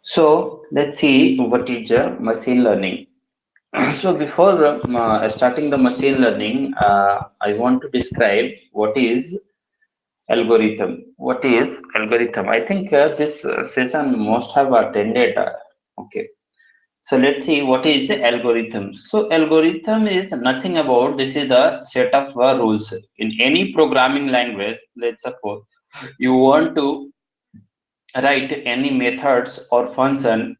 So let's see what is machine learning. So before starting the machine learning, I want to describe what is algorithm. What is algorithm? I think this session must have attended. Okay. So let's see what is algorithm. So algorithm is nothing about this is the set of rules in any programming language. Let's suppose you want to write any methods or function.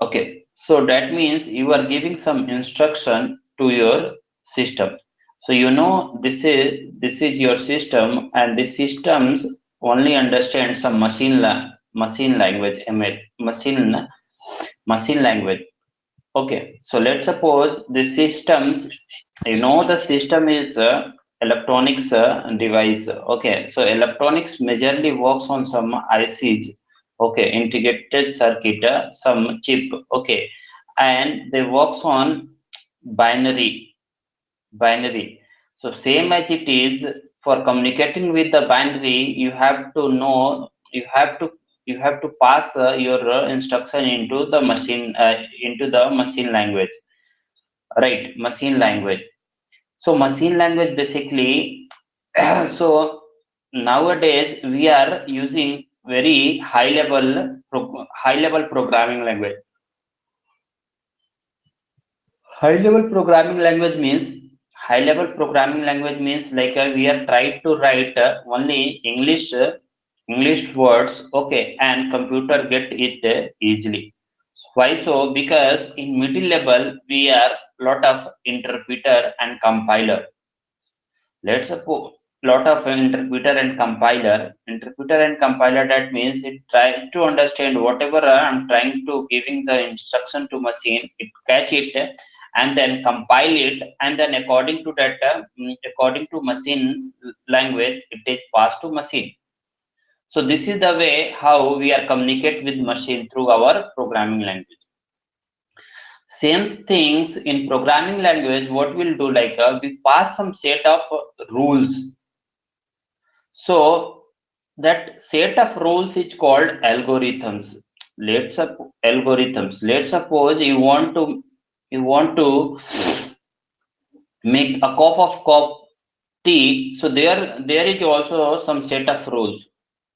Okay, so that means you are giving some instruction to your system. So you know this is your system, and the systems only understand some machine language, machine language. Okay, so let's suppose the systems, the system is electronics device. Okay, so electronics majorly works on some ICs. Okay, integrated circuit, some chip. Okay, and they works on binary, binary. So same as it is for communicating with the binary, you have to know, you have to pass your instruction into the machine language, right? Machine language. So machine language basically, so nowadays we are using very high level programming language. High level programming language means like we are trying to write only English words, okay, and computer get it easily. Why so? Because in middle level we are lot of interpreter and compiler. Let's suppose lot of interpreter and compiler, that means it tries to understand whatever I'm trying to giving the instruction to machine, it catch it and then compile it, and then according to that according to machine language it is passed to machine. So this is the way how we are communicate with machine through our programming language. Same things in programming language, what we'll do, like we pass some set of rules. So that set of rules is called algorithms. Let's suppose you want to make a cup of tea. So there is also some set of rules.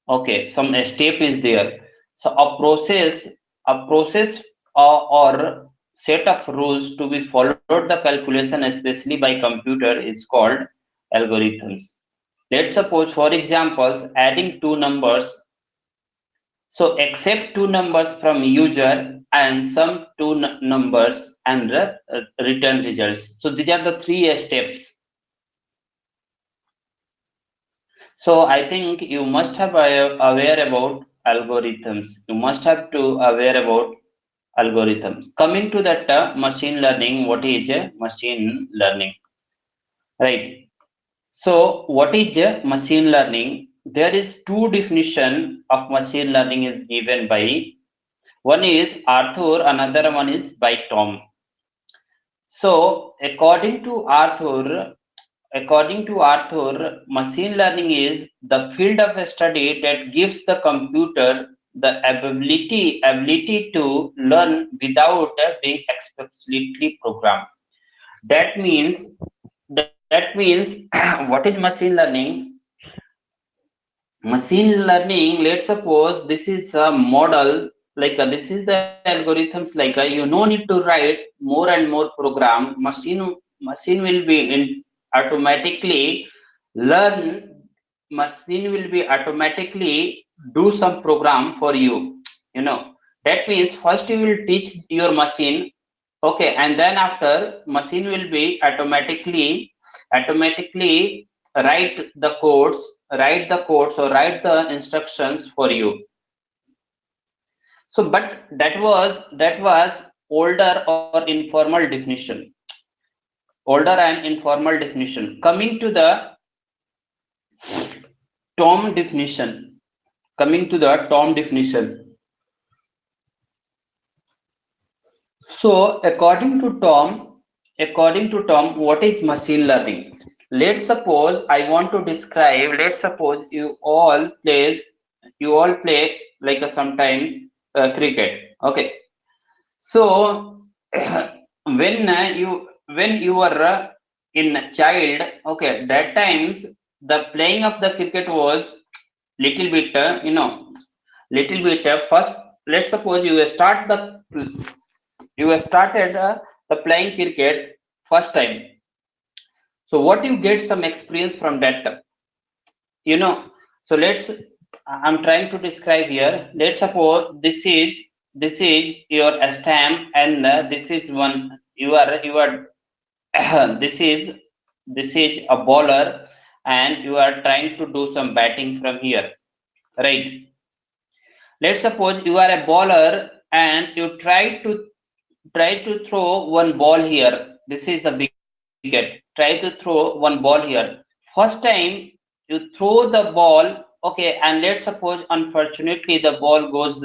Okay, some step is there. So a process or set of rules to be followed the calculation, especially by computer, is called algorithms. Let's suppose, for examples, adding two numbers. So accept two numbers from user and sum two numbers and return results. So these are the three steps. So I think you must have aware about algorithms. You must have to aware about algorithms. Coming to that machine learning, what is machine learning? Right. So what is machine learning? There is two definition of machine learning is given by, one is Arthur, another one is by Tom. So according to Arthur, machine learning is the field of study that gives the computer the ability to learn without being explicitly programmed. That means that means what is machine learning? Machine learning, let's suppose this is a model, like this is the algorithms, like you no need to write more and more program. Machine will be in automatically learn. Machine will be automatically do some program for you. You know that means first you will teach your machine, okay, and then after machine will be automatically write the codes or write the instructions for you. So but that was older and informal definition. Tom definition coming to the Tom definition. So according to Tom, what is machine learning? Let's suppose I want to describe. Let's suppose you all play like sometimes, cricket. Okay, so when you were in child, okay, that times the playing of the cricket was little bit little bit first. Let's suppose you started the playing cricket first time. So what you get some experience from that, you know. So I'm trying to describe here. Let's suppose this is your stamp, and this is one you are this is a bowler, and you are trying to do some batting from here, right? Let's suppose you are a bowler and you try to throw one ball here. This is the wicket. Try to throw one ball here. First time you throw the ball, okay, and let's suppose unfortunately the ball goes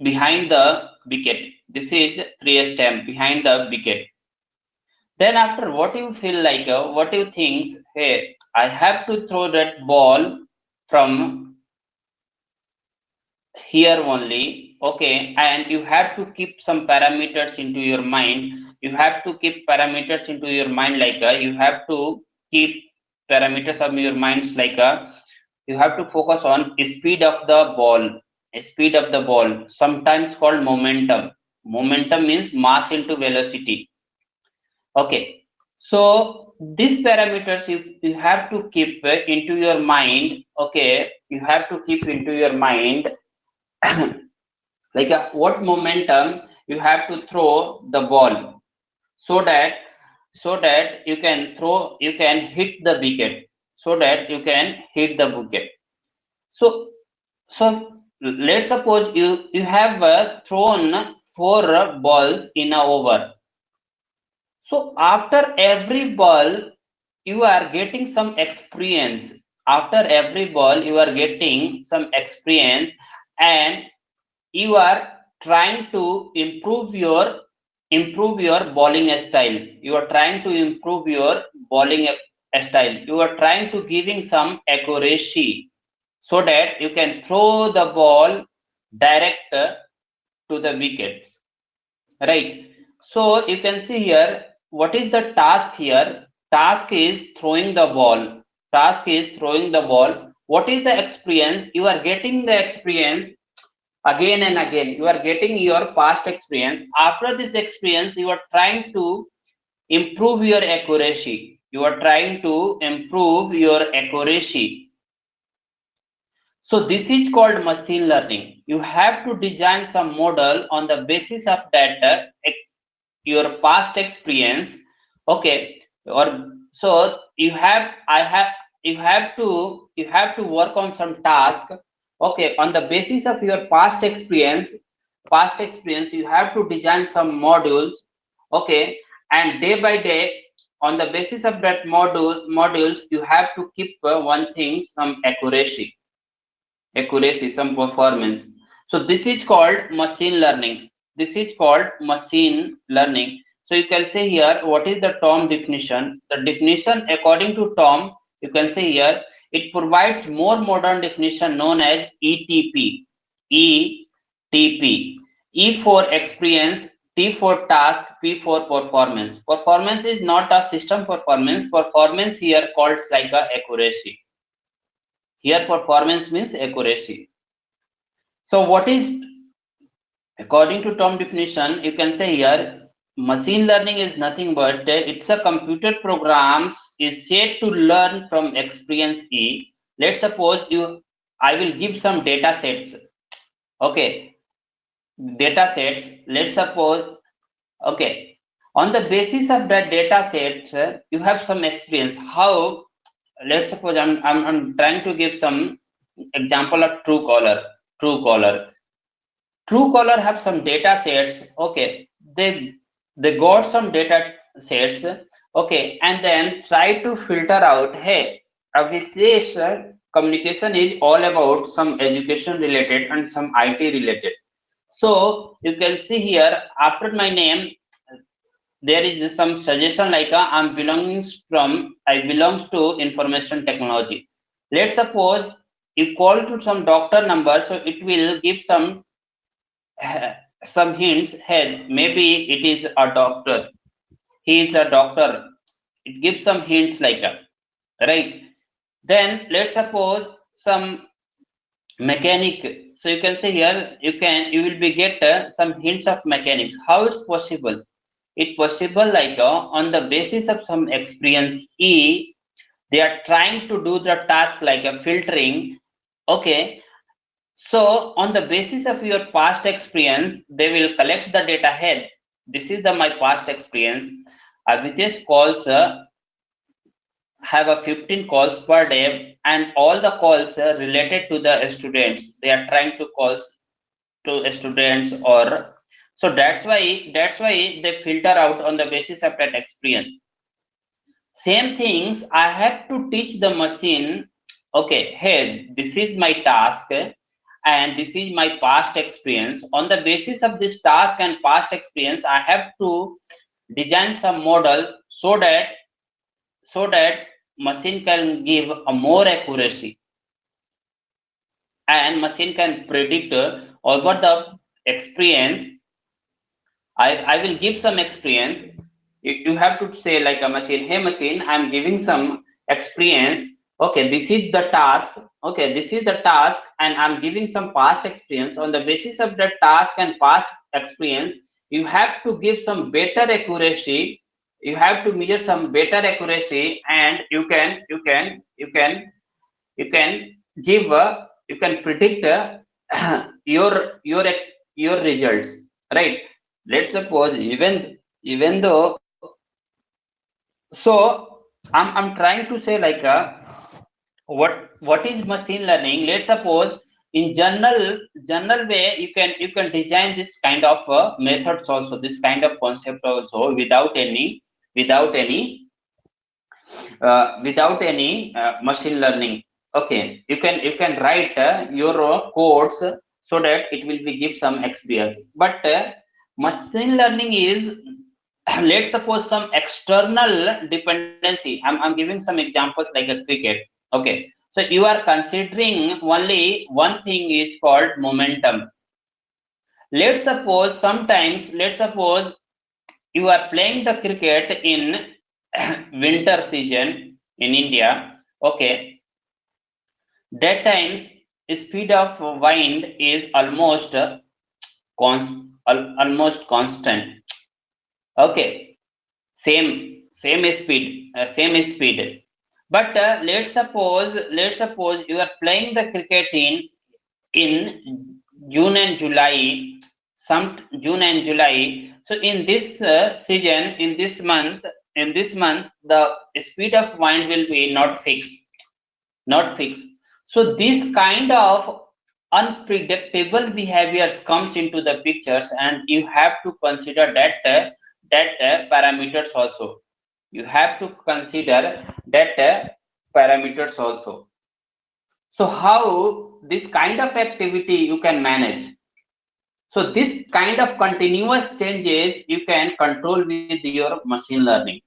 behind the wicket. This is three stamp behind the wicket. Then after, what you feel like, what you think, hey, I have to throw that ball from here only, okay, and you have to keep some parameters into your mind. You have to keep parameters into your mind, like you have to keep parameters of your minds, like you have to focus on speed of the ball. Speed of the ball, sometimes called momentum. Momentum means mass into velocity. Okay, so these parameters you have to keep into your mind. Okay, you have to keep into your mind like what momentum you have to throw the ball, so that you can hit the wicket, so that you can hit the wicket. So so let's suppose you have thrown four balls in a over. So after every ball, you are getting some experience. After every ball, you are getting some experience, and you are trying to improve your bowling style. You are trying to improve your bowling style. You are trying to giving some accuracy, so that you can throw the ball direct to the wickets, right? So you can see here, what is the task here? Task is throwing the ball. Task is throwing the ball. What is the experience? You are getting the experience again and again. You are getting your past experience. After this experience, you are trying to improve your accuracy. You are trying to improve your accuracy. So this is called machine learning. You have to design some model on the basis of that your past experience. Okay, or so you have to work on some task. Okay, on the basis of your past experience you have to design some modules. Okay, and day by day, on the basis of that modules, you have to keep one thing, some accuracy, some performance. So this is called machine learning. This is called machine learning. So you can say here, what is the Tom definition? The definition according to Tom, you can say here, it provides more modern definition known as ETP. ETP. E for experience, T for task, P for performance. Performance is not a system performance. Performance here called like a accuracy. Here performance means accuracy. So what is, according to Tom definition, you can say here, machine learning is nothing but it's a computer programs is said to learn from experience E. Let's suppose I will give some data sets. Okay, data sets. Let's suppose, okay, on the basis of that data sets, you have some experience. How? Let's suppose I'm trying to give some example of Truecaller. Truecaller. Truecaller have some data sets. Okay, they got some data sets. Okay, and then try to filter out. Hey, with this communication is all about some education related and some IT related. So you can see here, after my name, there is some suggestion like I belongs to information technology. Let's suppose you call to some doctor number, so it will give some some hints. Hey, maybe it is a doctor. He is a doctor. It gives some hints like that, right? Then let's suppose some mechanic. So you can say here you will be get some hints of mechanics. How it's possible? It possible like on the basis of some experience E, they are trying to do the task like a filtering. Okay, so on the basis of your past experience, they will collect the data head. This is the my past experience. With this calls have a 15 calls per day, and all the calls related to the students. They are trying to calls to students, or so that's why they filter out on the basis of that experience. Same things I have to teach the machine. Okay, hey, this is my task and this is my past experience. On the basis of this task and past experience, I have to design some model so that machine can give a more accuracy, and machine can predict over the experience. I will give some experience. You have to say like a machine, hey machine, I'm giving some experience. Okay, this is the task. Okay, this is the task, and I'm giving some past experience. On the basis of the task and past experience, you have to give some better accuracy. You have to measure some better accuracy, and you can give you can predict your results, right? Let's suppose even though, so I'm trying to say like what is machine learning. Let's suppose in general way you can design this kind of methods also, this kind of concept also without any machine learning. Okay, you can write your codes so that it will be give some experience, but machine learning is let's suppose some external dependency. I'm giving some examples like a cricket. Okay, so you are considering only one thing is called momentum. Let's suppose you are playing the cricket in winter season in India. Okay, that times speed of wind is almost constant. Okay, same speed. But let's suppose you are playing the cricket in June and July, some June and July. So in this season, in this month, the speed of wind will be not fixed. So this kind of unpredictable behaviors comes into the pictures, and you have to consider that parameters also. You have to consider that parameters also. So how this kind of activity you can manage? So this kind of continuous changes you can control with your machine learning.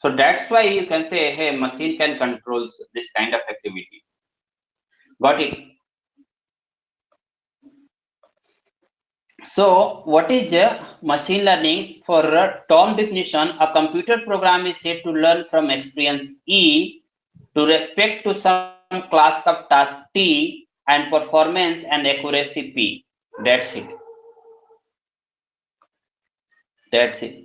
So that's why you can say, hey, machine can control this kind of activity. Got it? So what is machine learning? For term definition, a computer program is said to learn from experience E to respect to some class of task T and performance and accuracy P. That's it. That's it.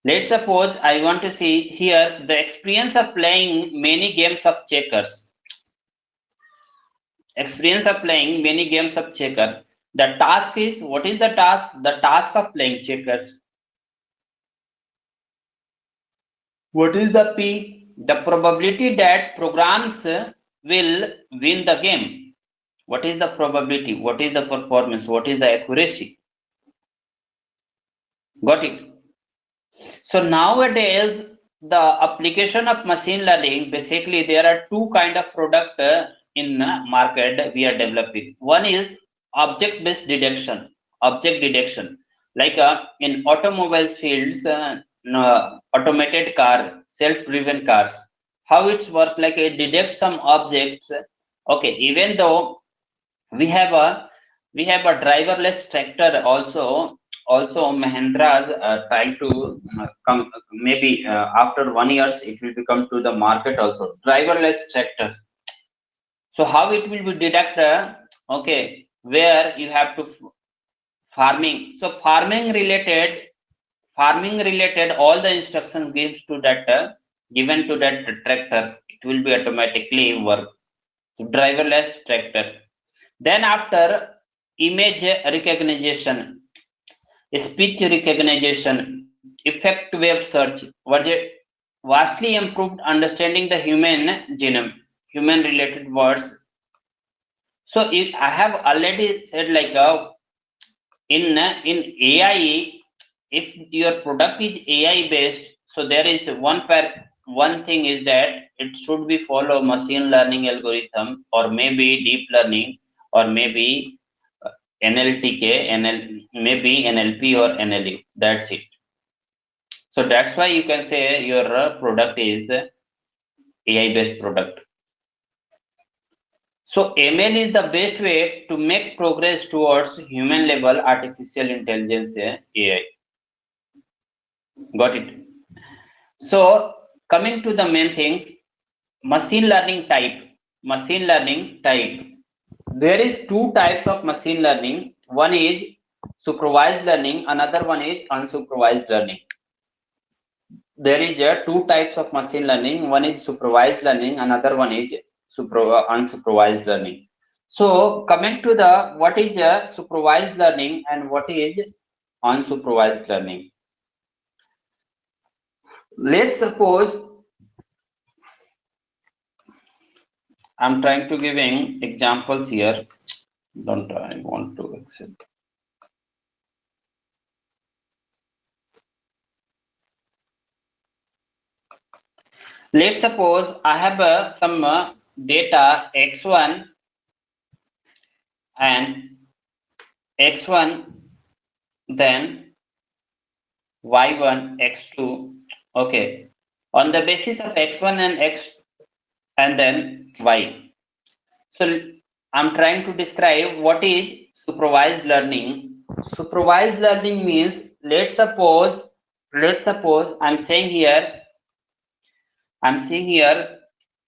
Let's suppose I want to see here the experience of playing many games of checkers. Experience of playing many games of checkers. The task is, what is the task? The task of playing checkers. What is the P? The probability that programs will win the game. What is the probability? What is the performance? What is the accuracy? Got it? So nowadays, the application of machine learning, basically there are two kind of product in market we are developing. One is object-based detection. Object detection, like in automobiles fields, automated car, self-driven cars. How it works? Like it detects some objects. Okay, even though we have a we have a driverless tractor also. Also, Mahindra's trying to come, maybe after 1 years it will become to the market also. Driverless tractors. So how it will be deducted? Okay, where you have to farming. So farming related all the instructions gives to that given to that tractor. It will be automatically work. So driverless tractor. Then after image recognition, speech recognition, effect web search was a vastly improved understanding the human genome, human related words. So I have already said like in AI, if your product is AI based, so there is one thing is that it should be follow machine learning algorithm or maybe deep learning or maybe NLTK, maybe NLP or NLU. That's it. So that's why you can say your product is AI based product. So ML is the best way to make progress towards human level artificial intelligence AI. Got it. So coming to the main things, machine learning type. Machine learning type. There is two types of machine learning. One is supervised learning, another one is unsupervised learning. There is two types of machine learning. One is supervised learning, another one is unsupervised learning. So coming to the what is supervised learning and what is unsupervised learning. Let's suppose I'm trying to giving examples here. Don't I want to accept. Let's suppose I have some data x1 and x1, then y1, x2. Okay, on the basis of x1 and x and then y. So I'm trying to describe what is supervised learning. Supervised learning means let's suppose I'm saying here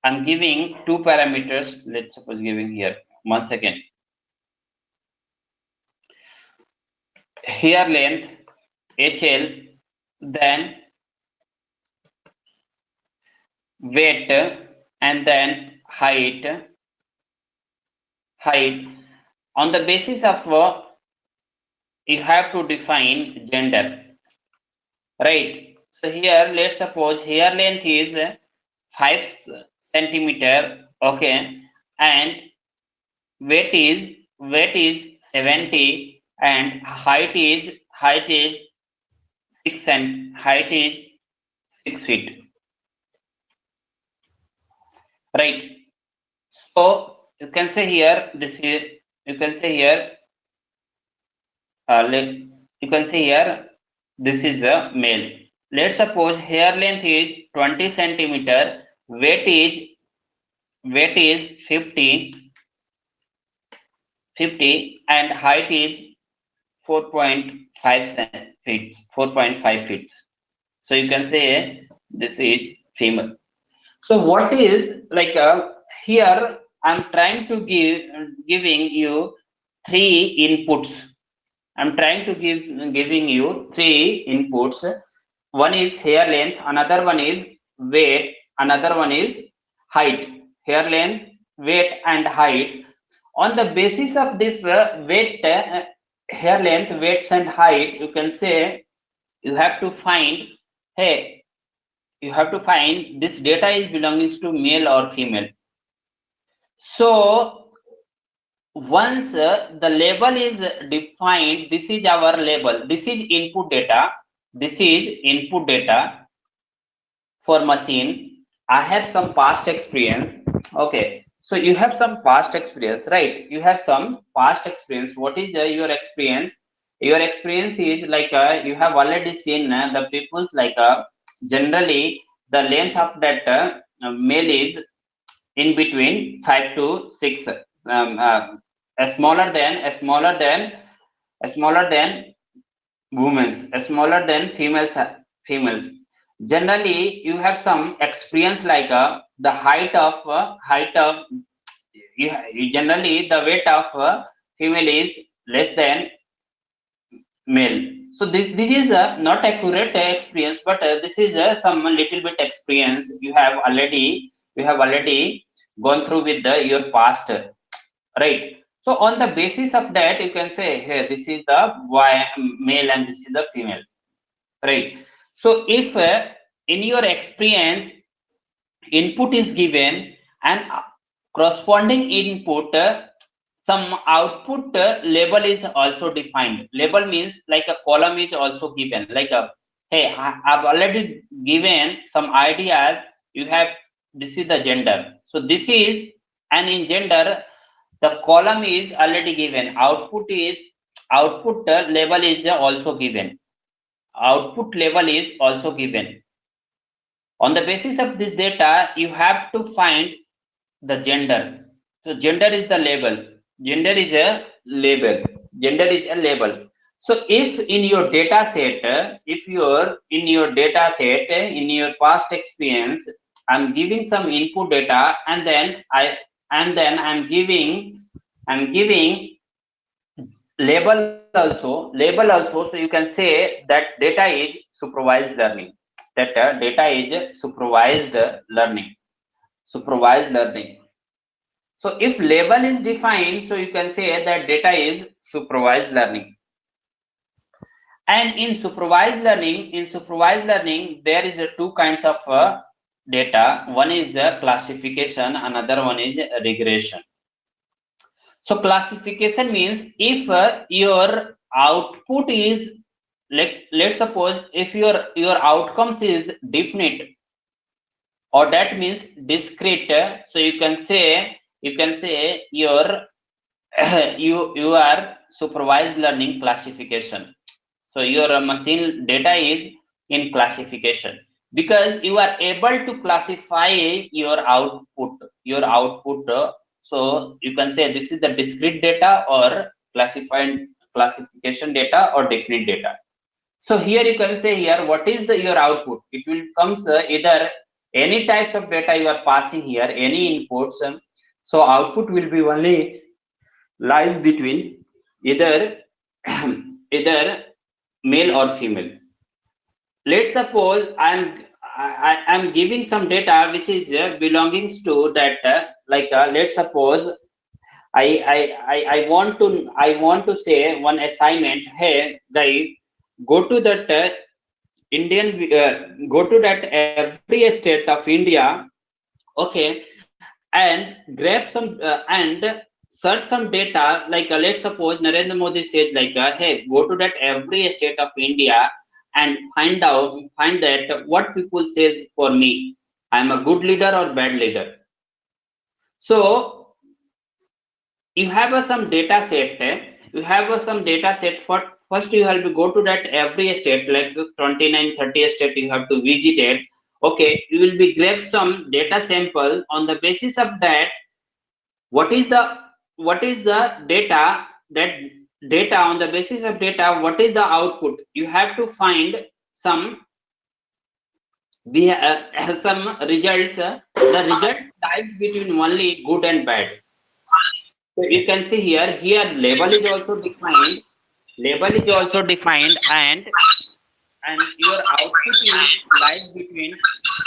I'm giving two parameters. Let's suppose giving here 1 second. Here length HL, then weight, and then height. On the basis of you have to define gender, right? So here let's suppose here length is 5 centimeter, okay, and weight is 70 and height is 6 and height is 6 feet, right? So you can say here this is you can say here this is a male. Let's suppose hair length is 20 centimeter, weight is 50 and height is 4.5 feet. 4.5 feet. So you can say this is female. So what is like here I'm trying to giving you three inputs. I'm trying to giving you three inputs. One is hair length, another one is weight, another one is height. Hair length, weight, and height. On the basis of this weight, hair length, weights, and height, you can say you have to find. Hey, you have to find this data is belonging to male or female. So once the label is defined, this is our label, this is input data for machine. I have some past experience. Okay, so you have some past experience, right? You have some past experience. What is your experience? Your experience is like you have already seen the people's like generally the length of that male is in between 5 to 6 women's, smaller than females. Generally, you have some experience like the height of generally the weight of female is less than male. So this is not accurate experience, but this is some little bit experience you have already gone through with your past, right? So on the basis of that, you can say, hey, this is the male and this is the female, right? So if in your experience input is given and corresponding input some output label is also defined. Label means like a column is also given, like a, hey, I've already given some ideas. You have, this is the gender, so this is, and in gender the column is already given, output label is also given, output label is also given. On the basis of this data, you have to find the gender. So gender is the label. Gender is a label. Gender is a label. So if in your data set, in your data set, in your past experience, I'm giving some input data, and then I'm giving label also. So you can say that data is supervised learning. That data is supervised learning. So if label is defined, so you can say that data is supervised learning. And in supervised learning, there is two kinds of data. One is classification, another one is regression. So classification means if your output is, like, let's suppose if your outcomes is definite, or that means discrete, so you can say your you are supervised learning classification. So your machine data is in classification because you are able to classify your output. So you can say this is the discrete data or classification data or definite data. So here you can say here what is your output. It will comes either any types of data you are passing here, any inputs. So output will be only lies between either either male or female. Let's suppose I'm giving some data which is belongings to that let's suppose I want to say one assignment. Hey guys, go to that go to that every state of India, okay, and grab some and search some data. Let's suppose Narendra Modi said hey, go to that every state of India and find that what people says for me. I'm a good leader or bad leader. So you have some data set. Some data set. For first you have to go to that every state, like 29, 30 state you have to visit it. Okay, you will be grab some data sample. On the basis of that, what is the data, that data, on the basis of data, what is the output? You have to find some some results. The results lies between only good and bad. So you can see here label is also defined. And your output is lies between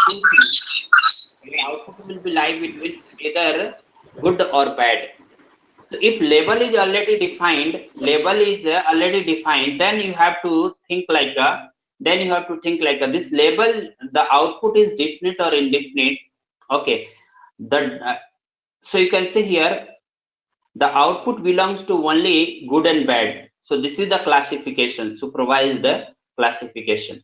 two things. Your output will be live between either good or bad. So if label is already defined, then you have to think like this label, the output is definite or indefinite. Okay, so you can see here the output belongs to only good and bad. So this is the classification, supervised classification.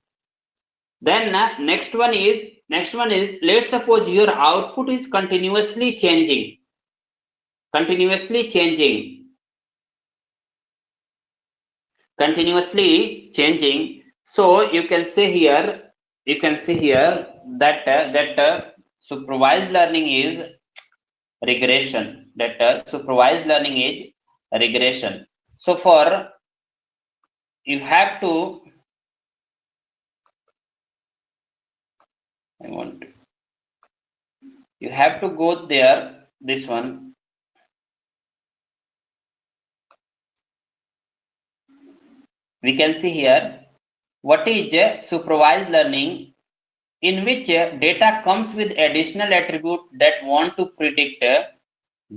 Then next one is let's suppose your output is continuously changing. So you can say here that supervised learning is regression. That supervised learning is regression. So for you have to you have to go there, this one. We can see here what is supervised learning, in which data comes with additional attribute that want to predict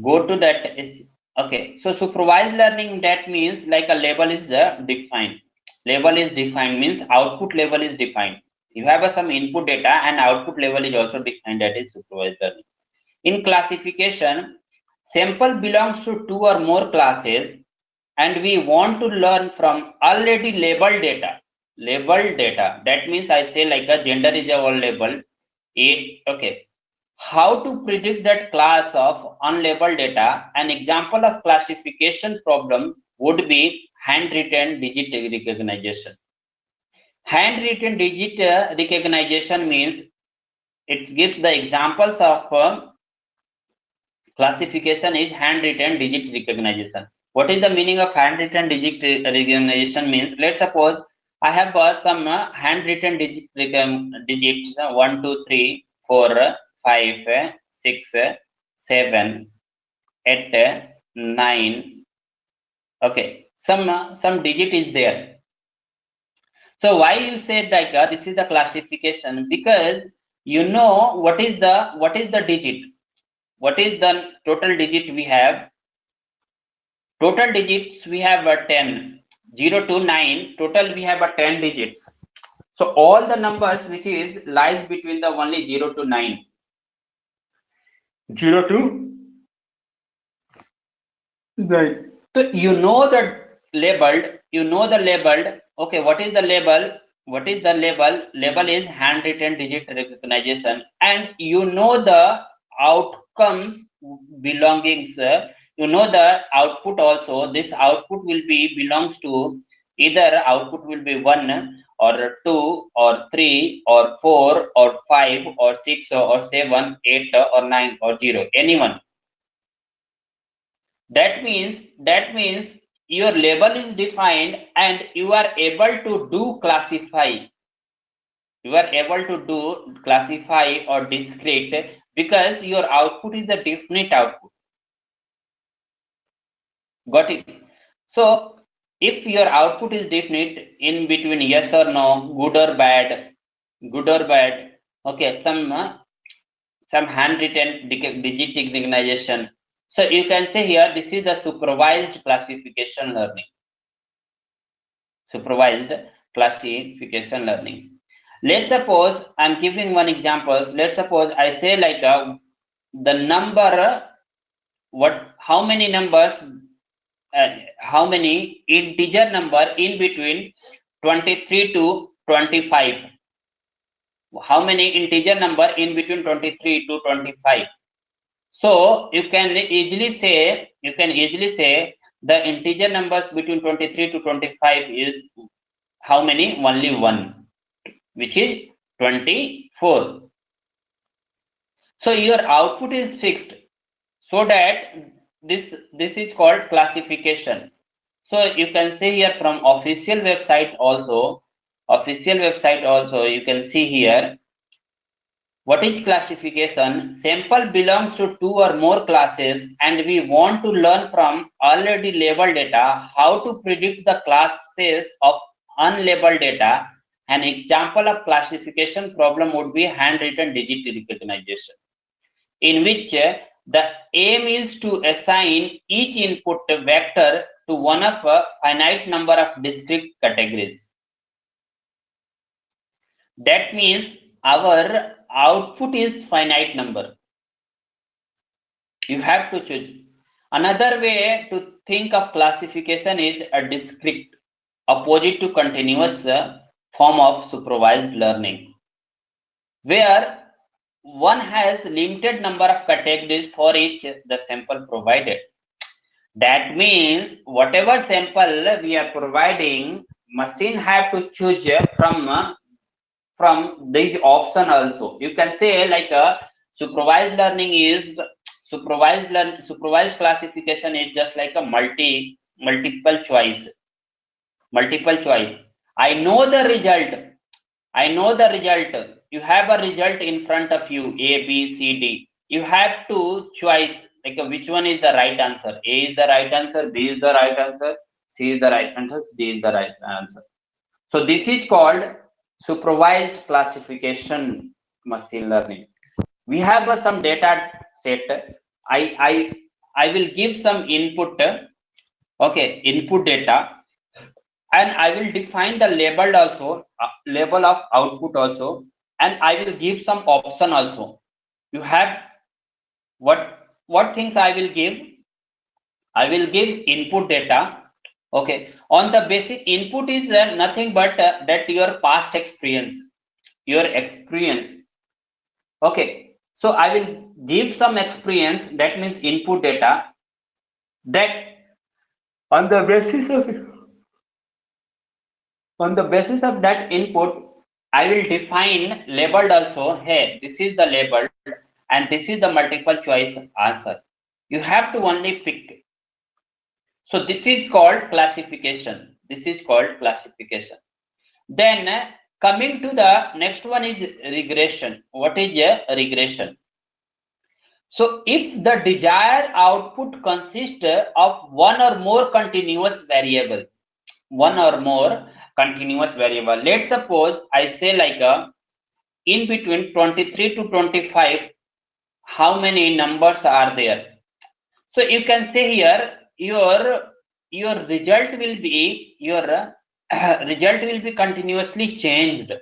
go to that is okay. So supervised learning, that means like a label is defined. Label is defined means output level is defined. You have some input data and output level is also defined, that is supervised learning. In classification, sample belongs to two or more classes and we want to learn from already labeled data. Labeled data, that means I say like a gender is a all labeled a, okay. How to predict that class of unlabeled data? An example of classification problem would be handwritten digit recognition. Handwritten digit recognition means it gives the examples of classification is handwritten digit recognition. What is the meaning of handwritten digit recognition means? Let's suppose I have some handwritten digits 1, 2, 3, 4, 5, 6, 7, 8, 9. Okay, some digit is there. So why you say like this is the classification? Because you know what is the digit, what is the total digit we have. Total digits we have 10, 0 to 9. Total we have 10 digits. So all the numbers which is lies between the only 0 to 9. 0 to 9. So you know the labeled. You know the labeled. Okay, what is the label? What is the label? Label is handwritten digit recognition, and you know the outcomes belongings. You know the output also. This output will be belongs to either output will be 1 or 2 or 3 or 4 or 5 or 6 or 7, 8 or 9 or 0. Anyone. That means your label is defined and you are able to do classify. You are able to do classify or discrete because your output is a definite output. Got it? So if your output is definite in between yes or no, good or bad, okay, some handwritten digit recognition. So you can say here this is the supervised classification learning. Supervised classification learning. Let's suppose I'm giving one example. Let's suppose I say like the number, how many numbers, how many integer number in between 23 to 25. How many integer number in between 23 to 25? So you can easily say the integer numbers between 23 to 25 is how many? Only one, which is 24. So your output is fixed, so that this is called classification. So you can see here from official website also you can see here what is classification. Sample belongs to two or more classes and we want to learn from already labeled data how to predict the classes of unlabeled data. An example of classification problem would be handwritten digit recognition, in which the aim is to assign each input vector to one of a finite number of discrete categories. That means our output is finite number. You have to choose. Another way to think of classification is a discrete, opposite to continuous form of supervised learning, where one has limited number of categories for each the sample provided. That means whatever sample we are providing, machine have to choose from this option also. You can say like a supervised learning is Supervised classification is just like a multiple choice. I know the result. You have a result in front of you, A, B, C, D. You have to choice like which one is the right answer. A is the right answer, B is the right answer, C is the right answer, D is the right answer. So this is called supervised classification machine learning. We have some data set. I will give some input, input data, and I will define the label also, label of output also, and I will give some option also. You have what things I will give? I will give input data. Okay, on the basic input is nothing but that your past experience, Okay, so I will give some experience, that means input data, that on the basis of that input, I will define labeled also. Hey, this is the labeled and this is the multiple choice answer. You have to only pick. So this is called classification. Then coming to the next one is regression. What is a regression? So if the desired output consists of one or more continuous variable, let's suppose I say like in between 23 to 25, how many numbers are there? So you can say here your result will be continuously changed.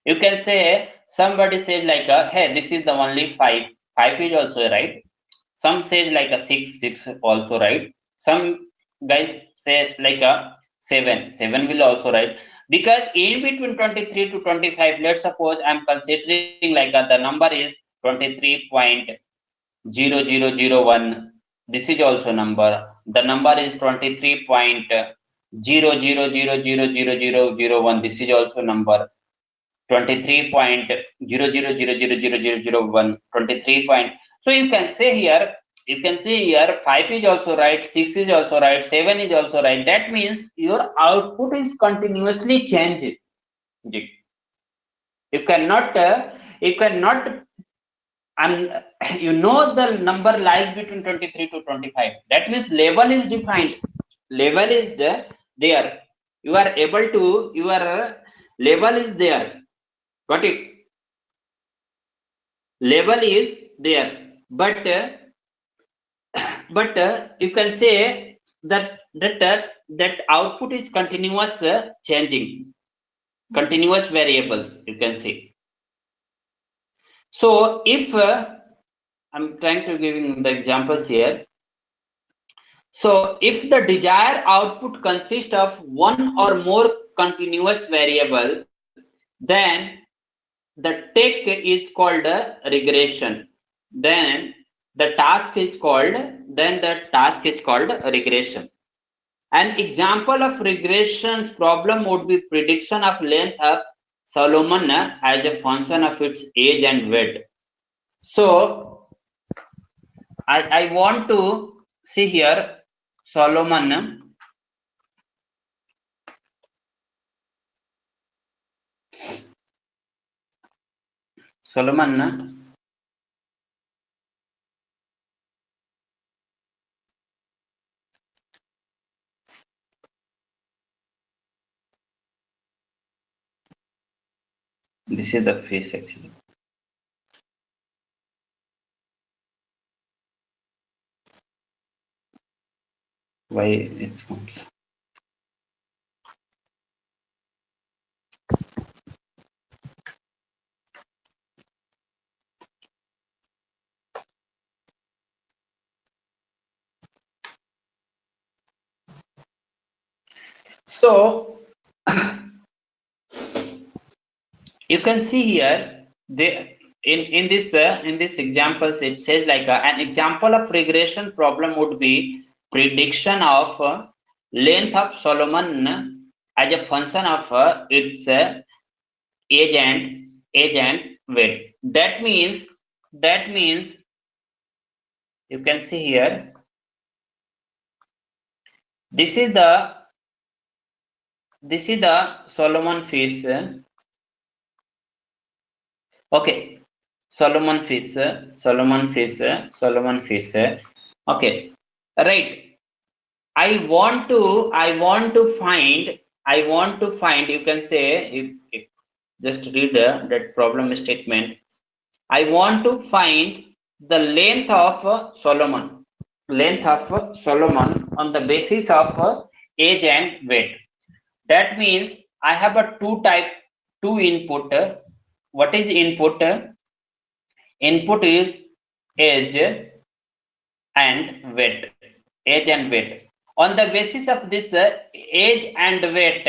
You can say somebody says like hey, this is the only 5 is also right. Some says like a 6 also right. Some guys say like a 7 will also right. Because in between 23 to 25, let's suppose I'm considering like the number is 23.0001. This is also number. The number is 23.00000001. This is also number. 23.00000001. 23 point. So you can say here 5 is also right, 6 is also right, 7 is also right. That means your output is continuously changing. You cannot and you know the number lies between 23 to 25. That means label is defined. Label is there. You are able to, your label is there. Got it? Label is there, but you can say that output is continuous changing, continuous variables, you can say. So if I'm trying to give the examples here. So if the desired output consists of one or more continuous variable, then the tech is called a regression. Then the task is called regression. An example of regression's problem would be prediction of length of Solomon as a function of its age and weight. So I want to see here Solomon. This is the face actually. Why it comes? So you can see here in this examples it says like an example of regression problem would be prediction of length of Solomon as a function of its age and weight. That means that means you can see here, this is the Solomon fish. Okay, Solomon fish. Okay, right. I want to find. You can say, if just read that problem statement. I want to find the length of Solomon. On the basis of age and weight. That means I have a two input. What is input? Input is age and weight. On the basis of this age and weight,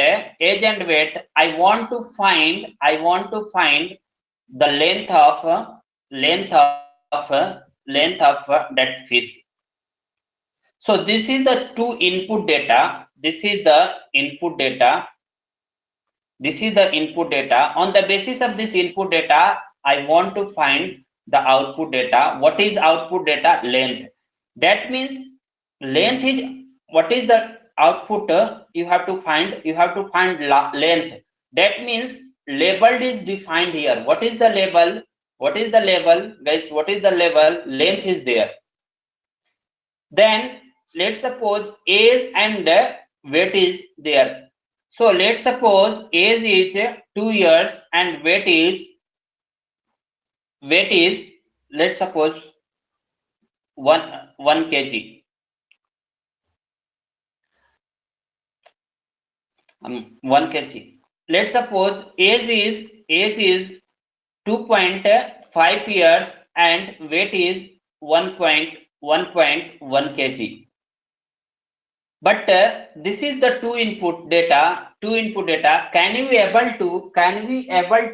I want to find the length of that fish. So this is the two input data. This is the input data. On the basis of this input data, I want to find the output data. What is output data? Length. That means length is, what is the output? You have to find length. That means labeled is defined here. What is the label? Guys? What is the label? Length is there. Then let's suppose age and weight is there. So let's suppose age is 2 years and weight is let's suppose 1 kg. 1 kg. Let's suppose age is 2.5 years and weight is 1.1 kg. But this is the two input data. Can we able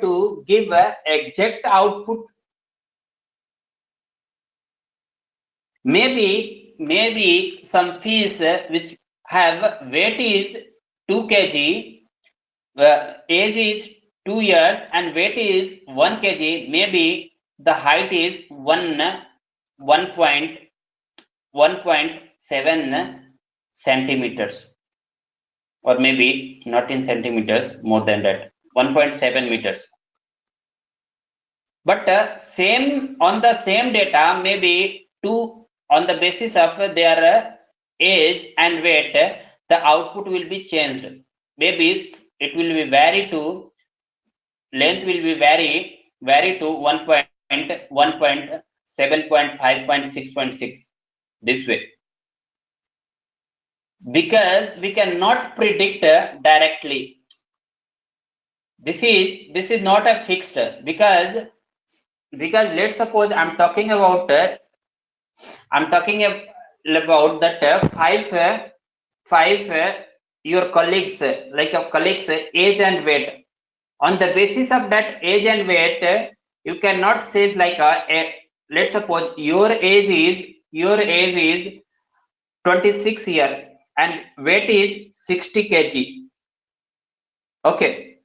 to give a exact output? Maybe some fish which have weight is 2 kg, age is 2 years and weight is 1 kg. Maybe the height is 1.7 centimeters, or maybe not in centimeters, more than that, 1.7 meters. But same on the same data, maybe two, on the basis of their age and weight, the output will be changed. Maybe it will be vary to, length will be vary to 1.7.5.6.6 this way. Because we cannot predict directly. This is not a fixed, because let's suppose I'm talking about that five your colleagues, age and weight. On the basis of that age and weight, you cannot say like let's suppose your age is 26 years and weight is 60 kg. Okay,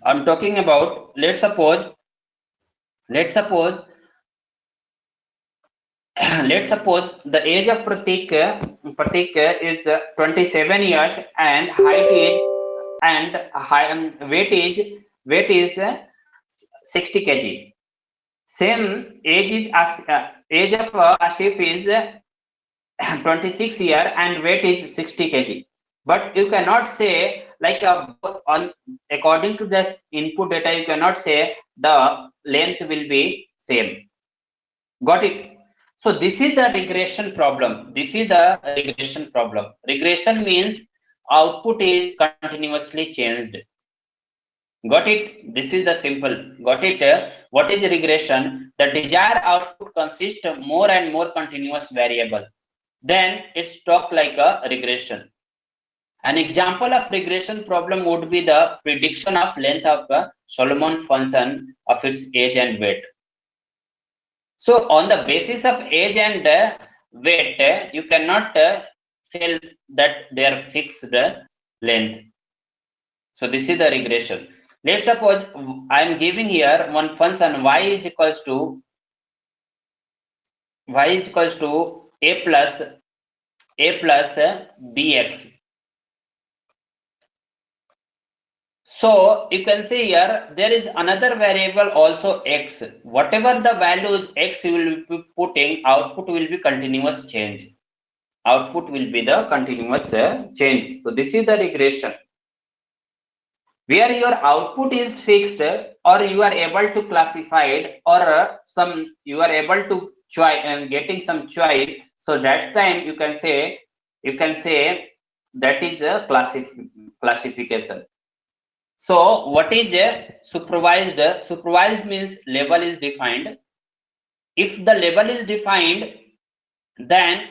I'm talking about, let's suppose the age of Pratik is 27 years and height is weight is 60 kg. Same age of Ashif is 26 years and weight is 60 kg. But you cannot say like according to the input data, you cannot say the length will be same. Got it? So this is the regression problem. Regression means output is continuously changed. Got it? This is the simple. Got it? What is regression? The desired output consists of more and more continuous variable. Then it's talk like a regression. An example of regression problem would be the prediction of length of a Solomon function of its age and weight. So on the basis of age and weight, you cannot say that they are fixed length. So this is the regression. Let's suppose I am giving here one function y is equals to y is equals to a plus bx. So you can see here there is another variable also x. Whatever the values x you will be putting, output will be continuous change. Output will be the continuous change. So this is the regression where your output is fixed, or you are able to classify it, or some you are able to choice and getting some choice. So that time you can say that is a classification. So what is a supervised? Supervised means label is defined. If the label is defined, then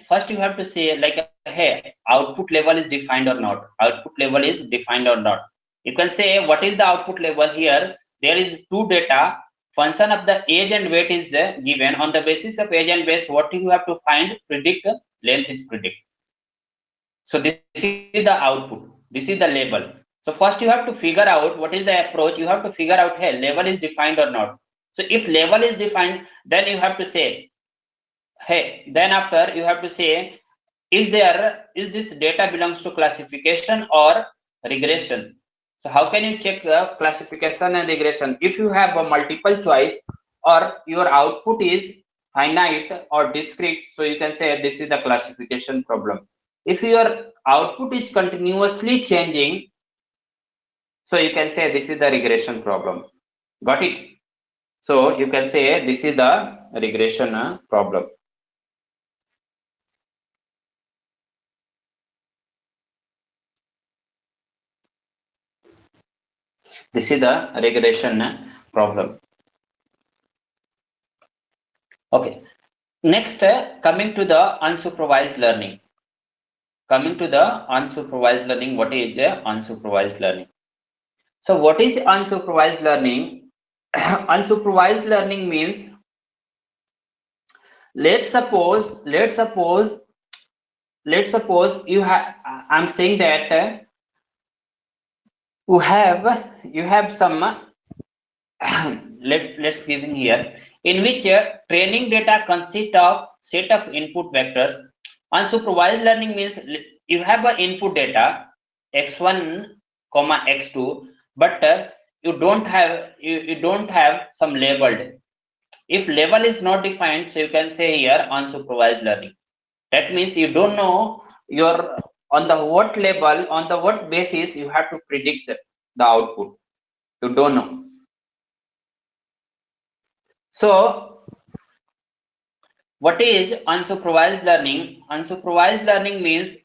first you have to say like, hey, output level is defined or not. Output level is defined or not. You can say what is the output level here. There is two data. Function of the age and weight is given. On the basis of age and weight, what you have to find? Predict length is predict. So this is the output. This is the label. So first you have to figure out what is the approach. You have to figure out, hey, level is defined or not. So if level is defined, then you have to say, hey, then after you have to say, is this data belongs to classification or regression? So how can you check classification and regression? If you have a multiple choice, or your output is finite or discrete, so you can say this is the classification problem. If your output is continuously changing, so you can say this is the regression problem. Got it? So you can say this is the regression problem. This is the regression problem. Okay. Next, coming to the unsupervised learning. Coming to the unsupervised learning, what is unsupervised learning? So what is unsupervised learning? Unsupervised learning means, let's suppose you have, I'm saying that you have some let's give in here, in which training data consists of set of input vectors. Unsupervised learning means you have a input data x1 comma x2, but you don't have some labeled. If label is not defined, so you can say here unsupervised learning. That means you don't know your on the what label, on the what basis you have to predict the output. You don't know. So what is unsupervised learning? Unsupervised learning means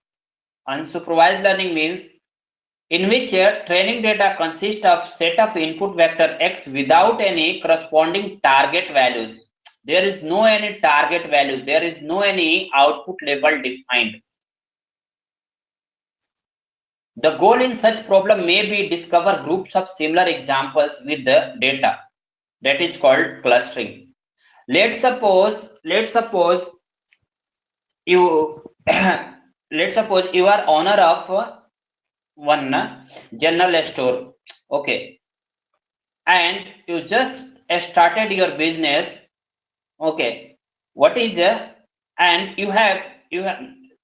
in which training data consists of set of input vector x without any corresponding target values. There is no any target value. There is no any output label defined. The goal in such problem may be discover groups of similar examples with the data. That is called clustering. Let's suppose you let's suppose you are owner of one general store, okay, and you just started your business, okay. What is and you have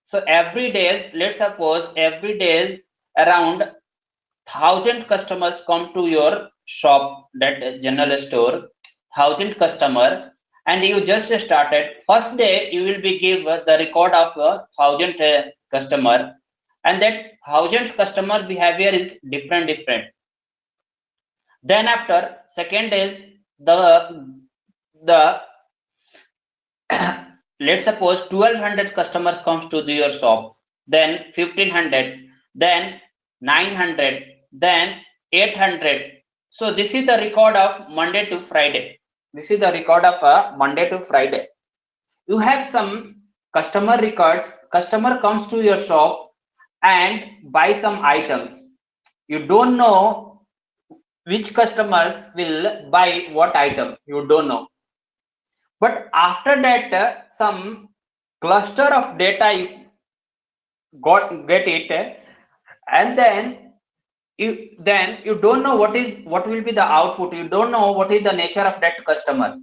so every day, let's suppose every day around 1,000 customers come to your shop, that general store, 1,000 customer, and you just started. First day you will be give the record of 1,000 customer, and that 1,000 customer behavior is different. Then after second is the let's suppose 1,200 customers comes to your shop, then 1,500, then 900, then 800. So this is the record of Monday to Friday. This is the record of Monday to Friday. You have some customer records. Customer comes to your shop and buy some items. You don't know which customers will buy what item. You don't know. But after that, some cluster of data you get it, and then you don't know what will be the output. You don't know what is the nature of that customer.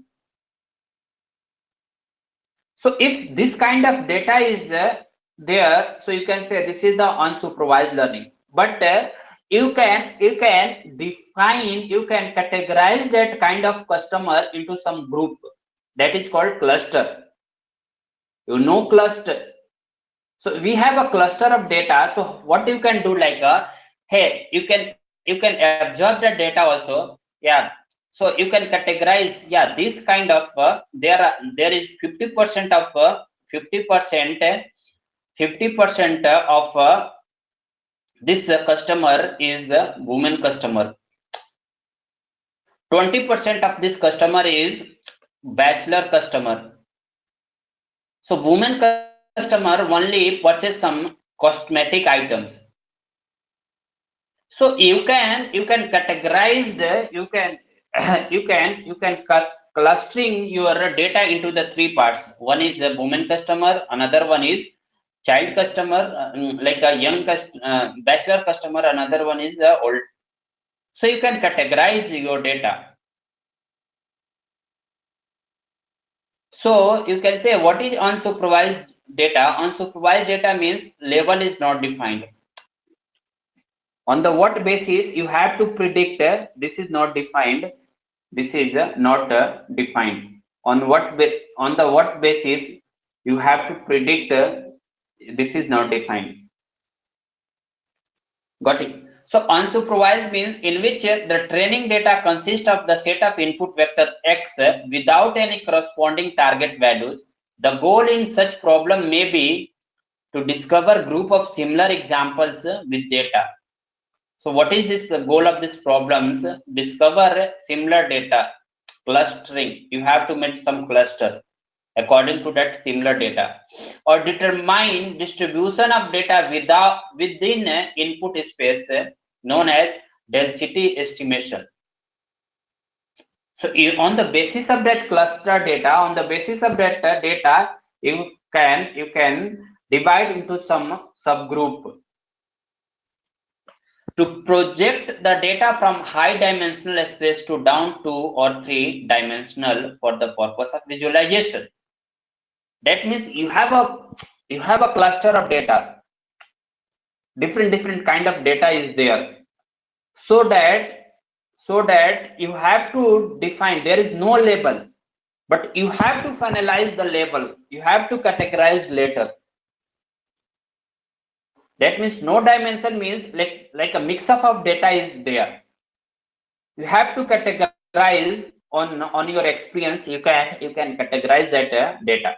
So if this kind of data is there, so you can say this is the unsupervised learning. But you can define, you can categorize that kind of customer into some group, that is called cluster. You know cluster. So we have a cluster of data. So what you can do, like hey, you can absorb the data also. Yeah. So you can categorize. Yeah, this kind of there is 50% of 50% 50% of this customer is a woman customer. 20% of this customer is bachelor customer. So woman customer only purchase some cosmetic items. So you can categorize the, you can you can clustering your data into the three parts. One is a woman customer, another one is child customer, like a young bachelor customer, another one is old. So you can categorize your data. So you can say what is unsupervised data. Unsupervised data means label is not defined. On the what basis you have to predict this is not defined, this is not defined. On on the what basis you have to predict this is not defined. Got it? So unsupervised means in which the training data consists of the set of input vector x without any corresponding target values. The goal in such problem may be to discover group of similar examples with data. So what is this the goal of this problems? Discover similar data, clustering. You have to make some cluster according to that similar data, or determine distribution of data within input space known as density estimation. So on the basis of that cluster data, on the basis of that data, you can divide into some subgroup to project the data from high dimensional space to down 2 or 3 dimensional for the purpose of visualization. That means you have a cluster of data, different kind of data is there, so that you have to define, there is no label, but you have to finalize the label, you have to categorize later. That means no dimension means like a mix up of data is there. You have to categorize on your experience. You can categorize that data.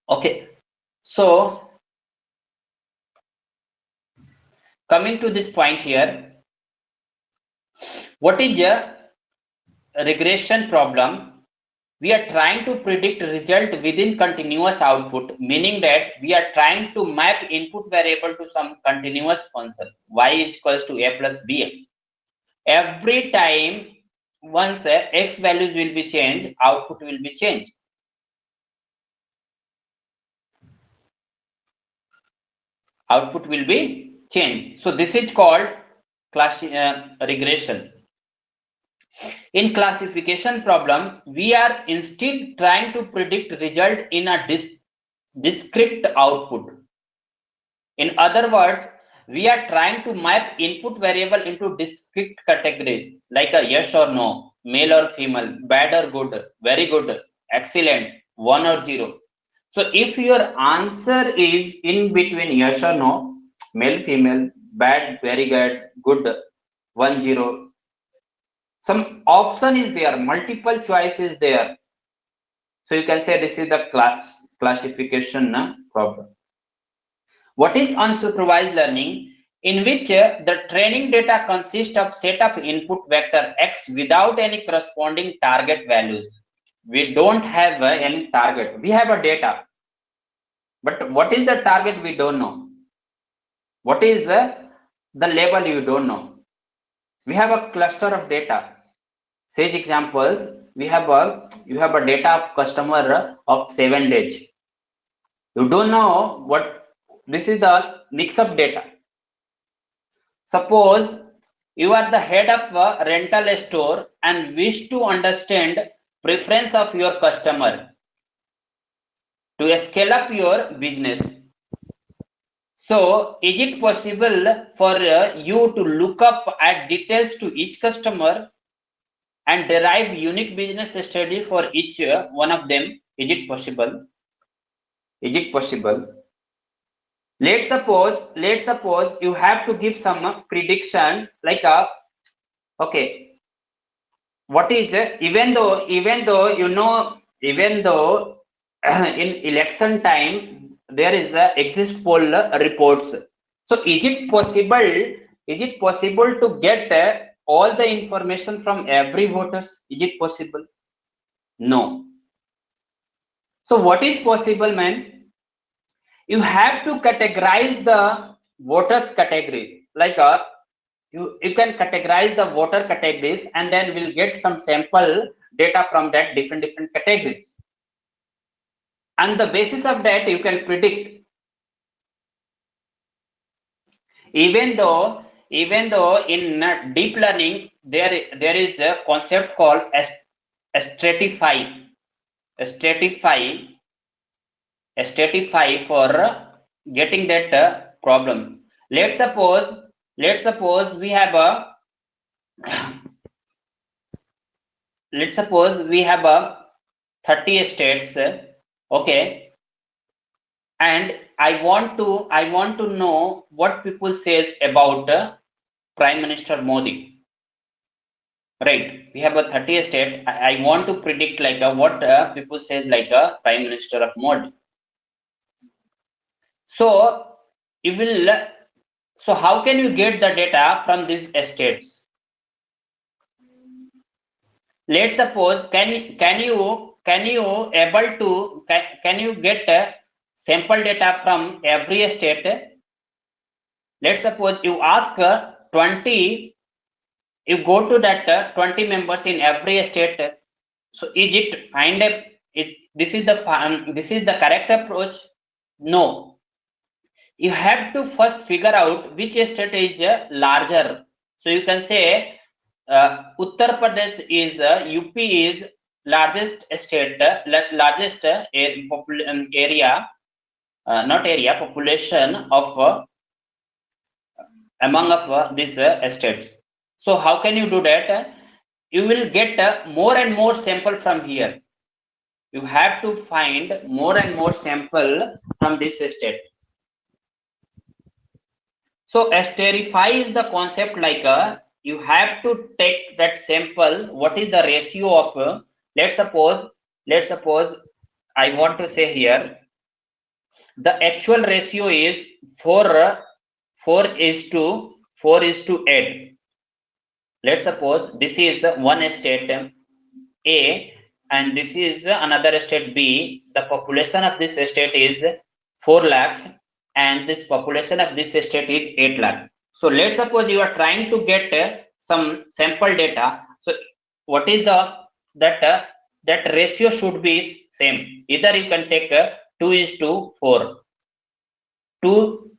Okay, so coming to this point here, what is a regression problem? We are trying to predict result within continuous output, meaning that we are trying to map input variable to some continuous function, y is equals to a plus bx. Every time once x values will be changed, output will be changed. Output will be changed. So this is called regression. In classification problem, we are instead trying to predict result in a discrete output. In other words, we are trying to map input variable into discrete categories like a yes or no, male or female, bad or good, very good, excellent, 1 or 0. So if your answer is in between yes or no, male, female, bad, very good, 1, 0, some option is there, multiple choice is there. So you can say this is the classification problem. What is unsupervised learning? In which the training data consists of set of input vector x without any corresponding target values. We don't have any target. We have a data, but what is the target we don't know. What is the label you don't know. We have a cluster of data. Sage examples, you have a data of customer of 7 days. You don't know what, this is the mix of data. Suppose You are the head of a rental store and wish to understand preference of your customer to scale up your business. So, is it possible for you to look up at details to each customer and derive unique business strategy for each one of them? Is it possible? Is it possible? Let's suppose you have to give some predictions like okay, what is even though in election time there is a exist poll reports. So is it possible to get all the information from every voters? Is it possible? No. So what is possible, man? You have to categorize the voters category like you can categorize the voter categories and then we'll get some sample data from that different categories. On the basis of that, you can predict. Even though in deep learning there is a concept called stratify for getting that problem. Let's suppose we have a let's suppose we have a 30 states, okay, and I want to know what people says about Prime Minister Modi. Right, we have a 30 state. I want to predict like what people says like a Prime Minister of Modi. So you will. So how can you get the data from these states? Let's suppose can you get sample data from every state? Let's suppose you ask 20, you go to that 20 members in every state. So is it find a this is the correct approach? No. You have to first figure out which state is larger. So you can say Uttar Pradesh is UP is largest state, largest area, not area, population of among of these states. So how can you do that? You will get more and more sample from here. You have to find more and more sample from this state. So stratify is the concept like you have to take that sample. What is the ratio of let's suppose I want to say here the actual ratio is 4 is to 8. Let's suppose this is one state A and this is another state B. The population of this state is 4 lakh and this population of this state is 8 lakh. So let's suppose you are trying to get some sample data. So what is that ratio should be same. Either you can take 2 is to 4. 2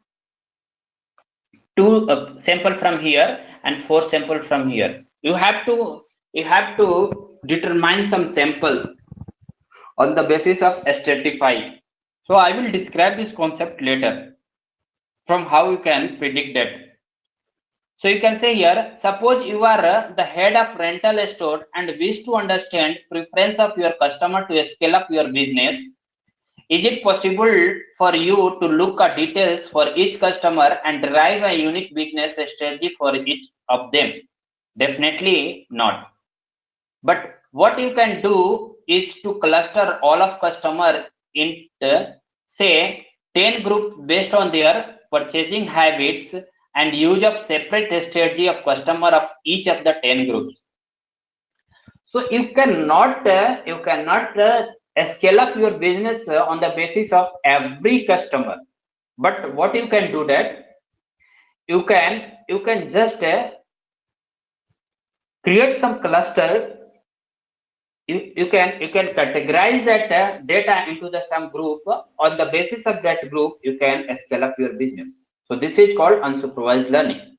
sample from here and 4 sample from here. You have to determine some sample on the basis of stratify. So I will describe this concept later from how you can predict that. So you can say here, suppose you are the head of rental store and wish to understand preference of your customer to scale up your business. Is it possible for you to look at details for each customer and derive a unique business strategy for each of them? Definitely not. But what you can do is to cluster all of customer into say 10 groups based on their purchasing habits and use of separate strategy of customer of each of the 10 groups. So you cannot scale up your business on the basis of every customer. But what you can do that you can just create some cluster. You can categorize that data into the some group. On the basis of that group you can scale up your business. So this is called unsupervised learning.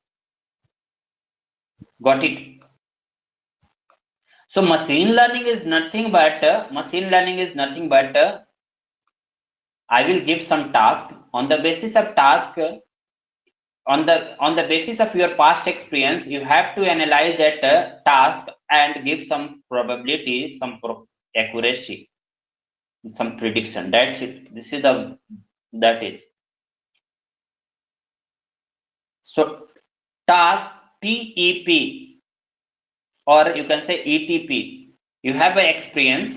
Got it? So machine learning is nothing but I will give some task. On the basis of task, on the basis of your past experience, you have to analyze that task and give some probability, some accuracy, some prediction. That's it. This is the that is. So task TEP, or you can say ETP. You have an experience.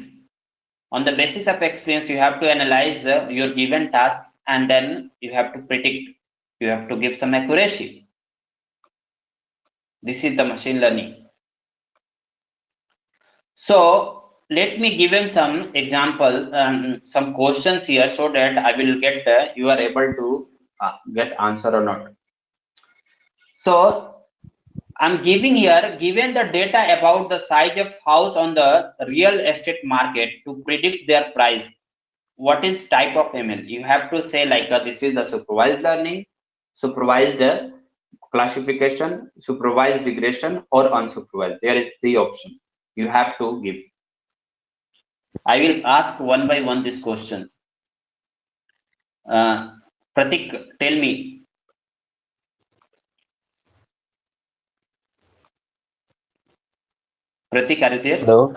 On the basis of experience, you have to analyze your given task, and then you have to predict. You have to give some accuracy. This is the machine learning. So let me give him some example, some questions here, so that I will get you are able to get answer or not. So I'm giving here, given the data about the size of house on the real estate market to predict their price, what is type of ML? You have to say like this is the supervised learning, supervised classification, supervised regression, or unsupervised. There is three options you have to give. I will ask one by one this question. Pratik, tell me. Pratik, are you there? No,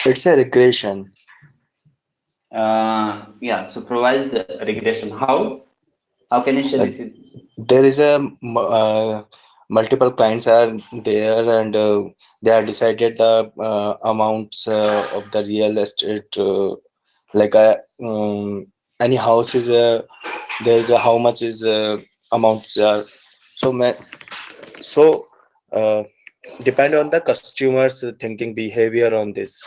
it's a regression. Yeah, supervised regression. How can you say Like this is? there is a multiple clients are there, and they are decided the amounts of the real estate. Like any house is there is a how much is amounts are. So so uh, depend on the customers thinking behavior on this.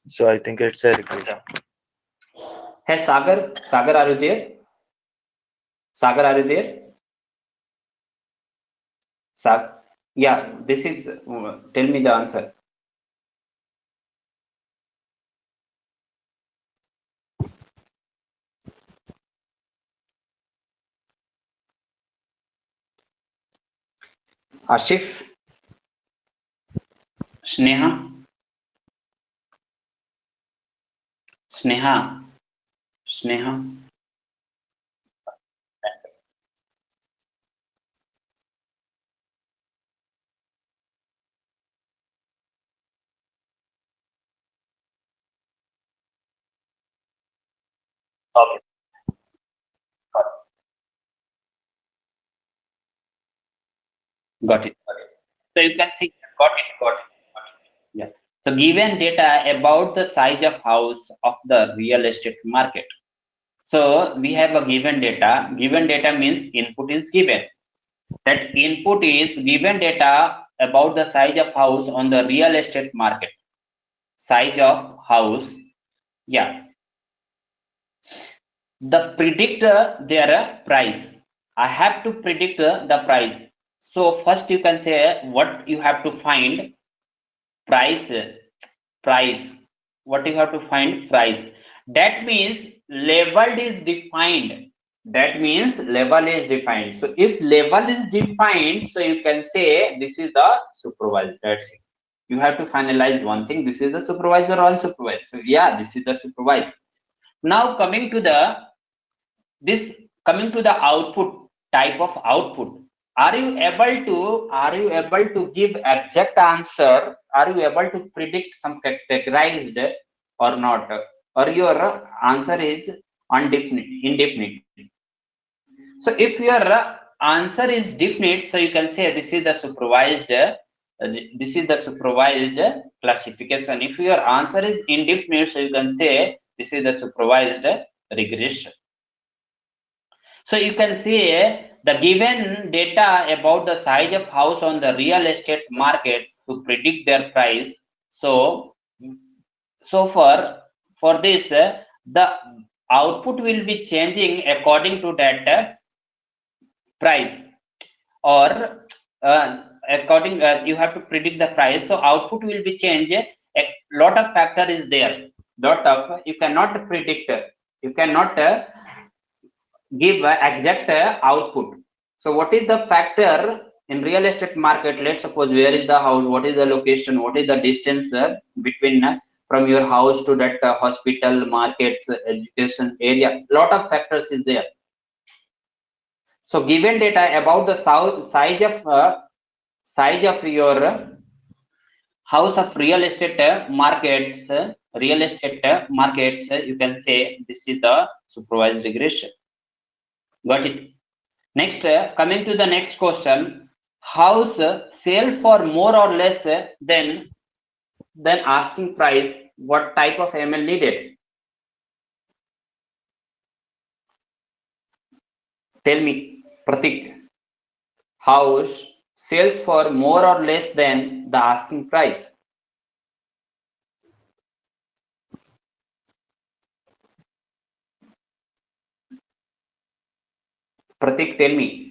So I think it's a regression. Hey, Sagar, are you there? Sagar, are you there? Yeah, this is. Tell me the answer. Ashif, Sneha, Sneha, Sneha. Okay, got it. Got it. So you can see, got it. Yeah. So given data about the size of house of the real estate market. So we have a given data. Given data means input is given. That input is given data about the size of house on the real estate market. Size of house. Yeah. The predictor their price. I have to predict the price. So first you can say what you have to find price. Price. What you have to find price. That means level is defined. That means level is defined. So if level is defined, so you can say this is the supervisor. That's it. You have to finalize one thing. This is the supervisor or unsupervised. So yeah, this is the supervisor. Now coming to the output, type of output. Are you able to give exact answer? Are you able to predict some categorized or not? Or your answer is indefinite. So if your answer is definite, so you can say this is the supervised classification. If your answer is indefinite, so you can say this is the supervised regression. So you can see the given data about the size of house on the real estate market to predict their price. So for this, the output will be changing according to that price, or according you have to predict the price. So output will be changed. A lot of factor is there. Lot of you cannot predict. You cannot give exact output. So what is the factor? in real estate market, let's suppose where is the house, what is the location, what is the distance between from your house to that hospital, markets, education area. Lot of factors is there. So given data about the size of your house of real estate markets, you can say this is the supervised regression. Got it? Next, coming to the next question, house sell for more or less than asking price. What type of ML needed? Tell me, Pratik. House sells for more or less than the asking price. Pratik, tell me.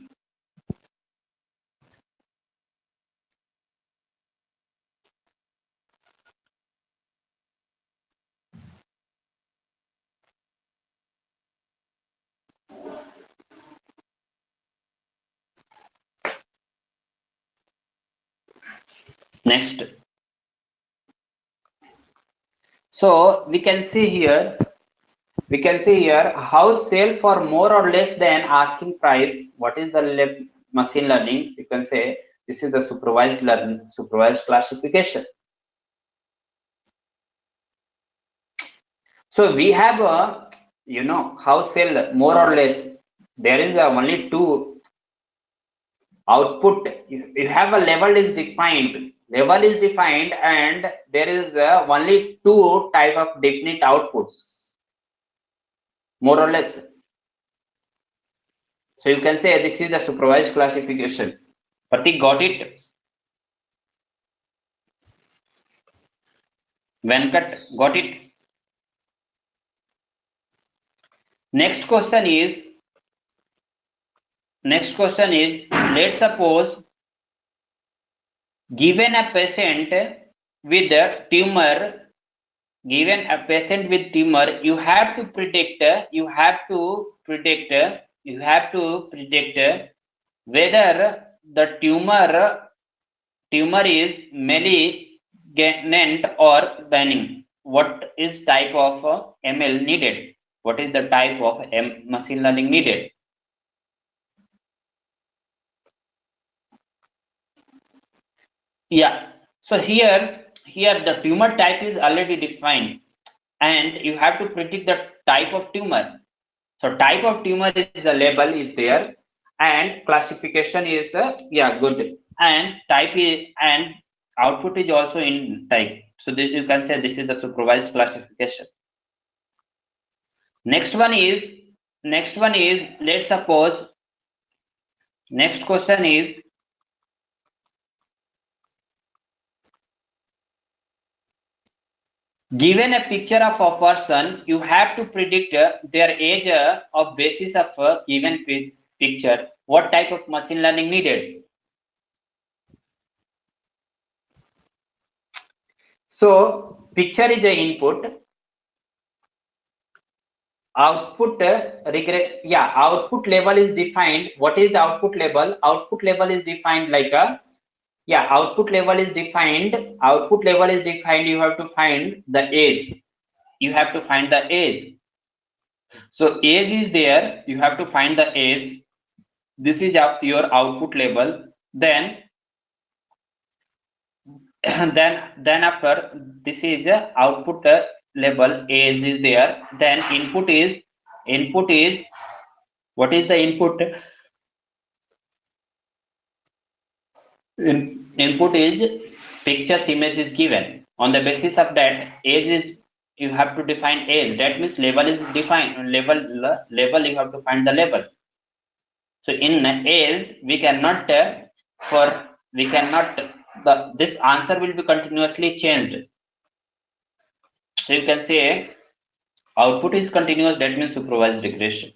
Next. So we can see here, house sale for more or less than asking price. What is the machine learning? You can say this is the supervised learning, supervised classification. So we have a, house sale more or less. There is only two output. You have a level is defined. And there is only two type of definite outputs, more or less. So you can say this is the supervised classification. Pratik, got it? Venkat, got it? Next question is, let's suppose given a patient with a tumor, you have to predict whether the tumor is malignant or benign. What is type of ML needed? What is the type of machine learning needed? Yeah. So here the tumor type is already defined, and you have to predict the type of tumor. So type of tumor is the label is there, and classification is good, and type is, and output is also in type. So this, you can say this is the supervised classification. Next one is let's suppose, next question is, given a picture of a person, you have to predict their age of basis of a given picture. What type of machine learning needed? So picture is a input. Output output level is defined. What is the output level? Output level is defined like a output level is defined. You have to find the age. So age is there. You have to find the age. This is your output level. Then after this is output level, age is there. Then input is what is the input? Input is pictures, image is given. On the basis of that, age is, you have to define age. That means level is defined. Level you have to find the level. So in age we cannot this answer will be continuously changed. So you can say output is continuous. That means supervised regression.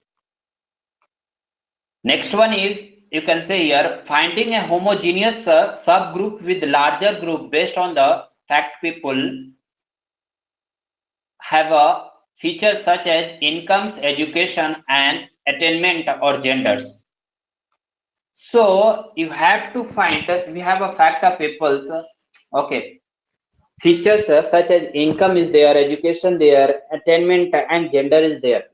Next one is, you can say here, finding a homogeneous subgroup with larger group based on the fact people have a feature such as incomes, education, and attainment or genders. So you have to find, we have a fact of people's, okay, features such as income is there, education there, attainment and gender is there.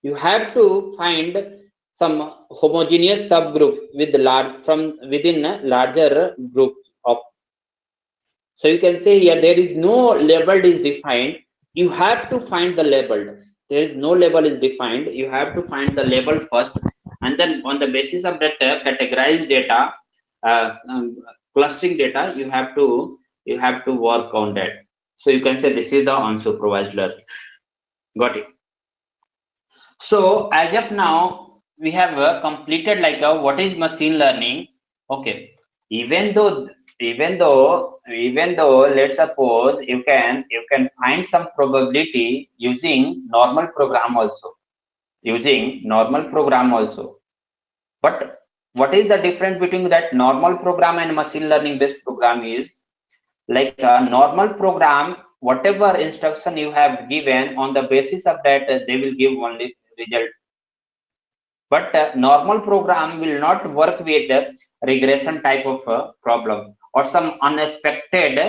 You have to find some homogeneous subgroup with large from within a larger group of. So you can say here there is no labeled is defined. You have to find the labeled. There is no label is defined. You have to find the label first, and then on the basis of that categorized data, clustering data, you have to work on that. So you can say this is the unsupervised learning. Got it? So as of now, we have completed like what is machine learning. Okay, even though even though let's suppose you can find some probability using normal program also, but what is the difference between that normal program and machine learning based program is like a normal program, whatever instruction you have given, on the basis of that they will give only result. But normal program will not work with regression type of problem or some unexpected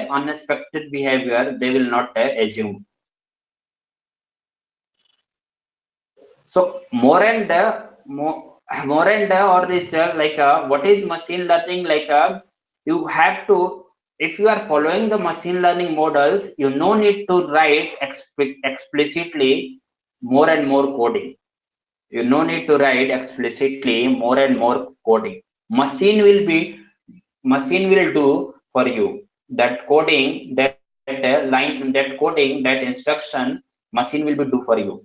behavior they will not assume. So more and or this like what is machine learning, like you have to, if you are following the machine learning models, you no need to write explicitly more and more coding. You no need to write explicitly more and more coding. Machine will do for you that coding, that line, that coding, that instruction, machine will be do for you.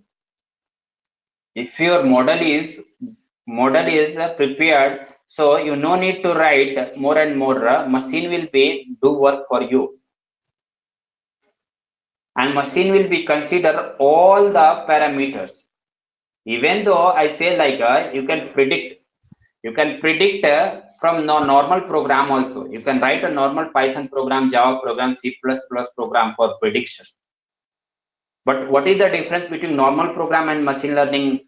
If your model is prepared, so you no need to write more and more, machine will be do work for you, and machine will be consider all the parameters. Even though I say like you can predict from normal program also. You can write a normal Python program, Java program, C++ program for prediction. But what is the difference between normal program and machine learning?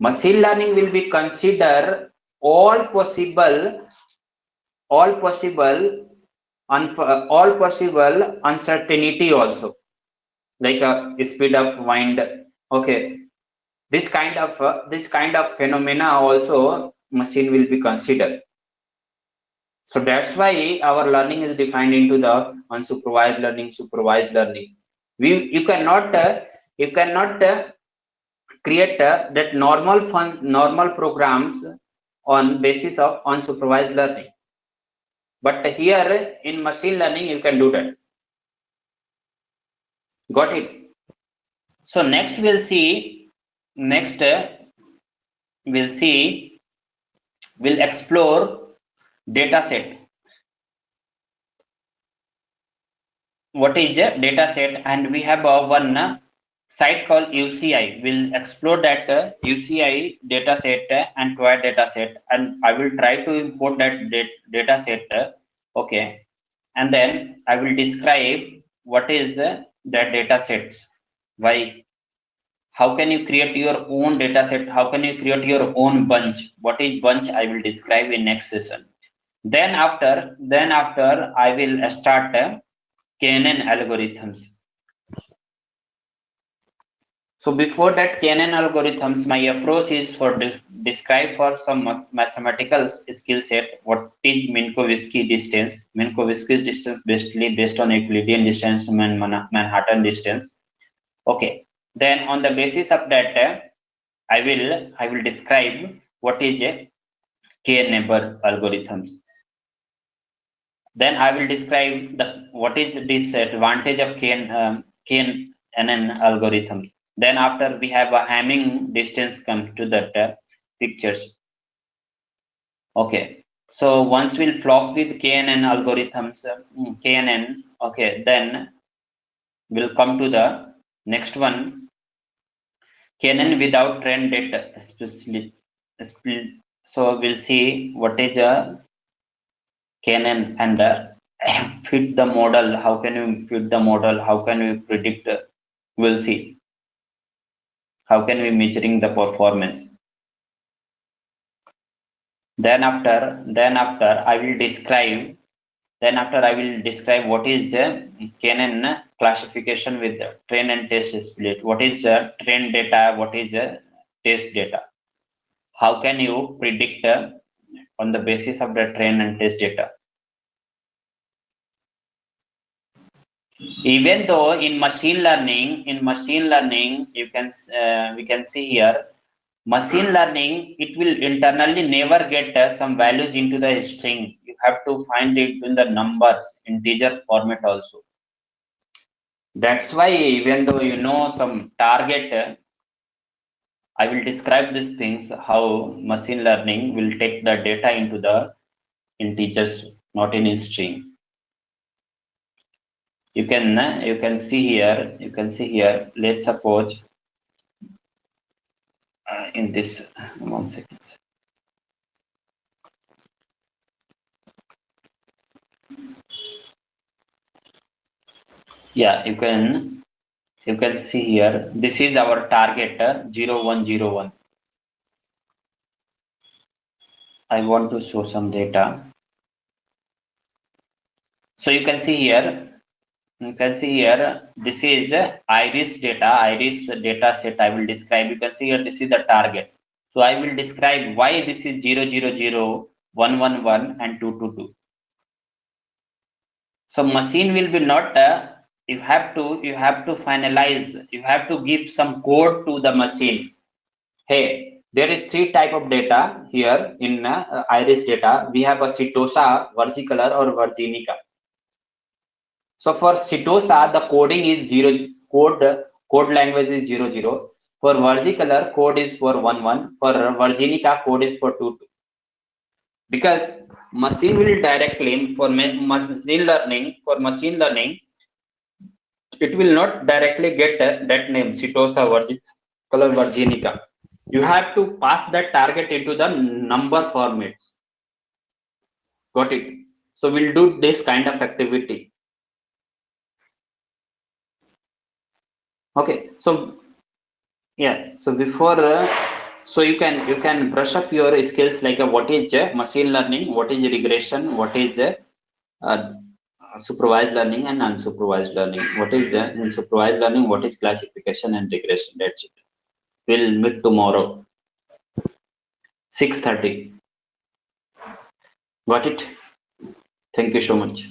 Machine learning will be consider all possible, all possible, all possible uncertainty also, like a speed of wind. Okay, this kind of phenomena also machine will be considered. So that's why our learning is defined into the unsupervised learning, supervised learning. You cannot create that normal programs on basis of unsupervised learning. But here in machine learning, you can do that. Got it? So next we'll see. Next we'll see. We'll explore data set. What is a data set? And we have one site called UCI. We'll explore that UCI data set and provide data set, and I will try to import that data set. Okay, and then I will describe what is the data sets. Why? How can you create your own data set? How can you create your own bunch? What is bunch? I will describe in next session. Then after I will start KNN algorithms. So before that KNN algorithms, my approach is for describe for some mathematical skill set what is Minkowski distance. Minkowski distance basically based on Euclidean distance and Manhattan distance. Okay. Then on the basis of that, I will describe what is a K-neighbor algorithms. Then I will describe what is the disadvantage of KNN algorithm. Then after we have a Hamming distance come to that pictures. Okay. So once we'll flop with KNN algorithms, KNN. Okay. Then we'll come to the next one. KNN without trend data, especially. So we'll see what is a KNN and fit the model. How can you fit the model? How can we predict? We'll see. How can we measuring the performance? Then after I will describe. Then after I will describe what is KNN classification with train and test split. What is train data? What is test data? How can you predict on the basis of the train and test data? Even though in machine learning, you can we can see here, machine learning, it will internally never get some values into the string. You have to find it in the numbers, integer format also. That's why even though you know some target, I will describe these things, how machine learning will take the data into the integers, not in string. You can see here, let's suppose in this, 1 second. Yeah, you can see here, this is our target 0101. I want to show some data. So you can see here, this is iris data set. I will describe. You can see here, this is the target. So I will describe why this is 000, 111 and 222. So machine will be not, you have to finalize, you have to give some code to the machine. Hey, there is 3 type of data here in iris data. We have a Setosa, Versicolor or Virginica. So for Setosa, the coding is code language is 00. For Versicolor, code is for 11. For Virginica, code is for 22. Because machine will directly, for machine learning, it will not directly get that name, Setosa, Versicolor, Virginica. You have to pass that target into the number formats. Got it? So we'll do this kind of activity. Okay, so yeah, so before so you can brush up your skills, like what is machine learning, what is regression, what is supervised learning and unsupervised learning, what is in supervised learning, what is classification and regression. That's it. We'll meet tomorrow 6:30. Got it? Thank you so much.